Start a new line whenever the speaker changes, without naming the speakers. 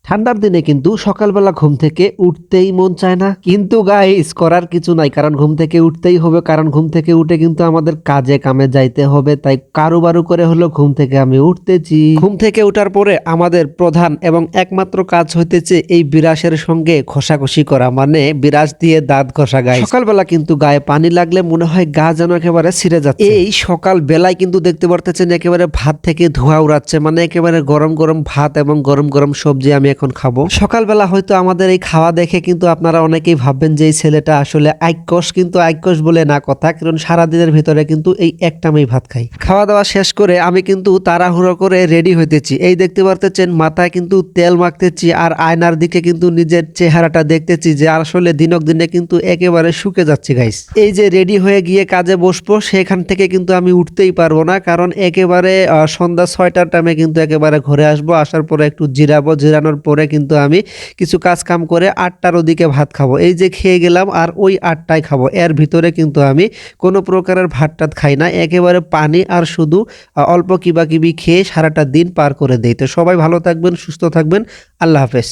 ঠান্ডার দিনে কিন্তু সকালবেলা ঘুম থেকে উঠতেই মন চায় না, কিন্তু গাইস করার কিছু নাই, কারণ ঘুম থেকে উঠতেই হবে। কারণ ঘুম থেকে উঠে কিন্তু আমাদের কাজে কামে যাইতে হবে, তাই কারুবারু করে হলো ঘুম থেকে আমি উঠতেছি। ঘুম থেকে উঠার পরে আমাদের প্রধান এবং একমাত্র কাজ হইতেছে এই বিরাসের সঙ্গে ঘষাঘষি করা, মানে বিরাস দিয়ে দাঁত ঘষা। গাইস সকালবেলা কিন্তু গায়ে পানি লাগলে মনে হয় গা যেন একেবারে ছিঁড়ে যাচ্ছে। এই সকাল বেলায় কিন্তু দেখতে পারতেছেন একেবারে ভাত থেকে ধোঁয়া উড়াচ্ছে, মানে একেবারে গরম গরম ভাত এবং গরম গরম সবজি আমি এখন খাবো। সকালবেলা হয়তো আমাদের এই খাওয়া দেখে কিন্তু আপনারা অনেকেই ভাববেন যে এই ছেলেটা আসলে আইকস, কিন্তু আইকস বলে না কথা, কারণ সারাদিনের ভিতরে কিন্তু এই একটামেই ভাত খাই। খাওয়া দাওয়া শেষ করে আমি কিন্তু তাড়াহুড়ো করে রেডি হইতেছি। এই দেখতে পারতেছেন মাথায় কিন্তু তেল মাখতেছি, আর আয়নার দিকে কিন্তু নিজের চেহারাটা দেখতেছি যে আসলে দিনক দিনে কিন্তু একেবারে শুকে যাচ্ছে। গাইস এই যে রেডি হয়ে গিয়ে কাজে বসবো, সেখান থেকে কিন্তু আমি উঠতেই পারবো না, কারণ একেবারে সন্ধ্যা 6টার টাইমে কিন্তু একেবারে ঘরে আসবো। আসার পরে একটু জিরাবো, জিরানোর পরে কিন্তু আমি কিছু কাজ কাম করে 8টার ওদিকে ভাত খাবো। এই যে খেয়ে গেলাম আর ওই 8টায় খাবো, এর ভিতরে কিন্তু আমি কোনো প্রকারের ভাত টাত খাই না, একেবারে পানি আর শুধু অল্প কিবা কিবি খেয়ে সারাটা দিন পার করে দেই। তো সবাই ভালো থাকবেন, সুস্থ থাকবেন, আল্লাহ হাফেজ।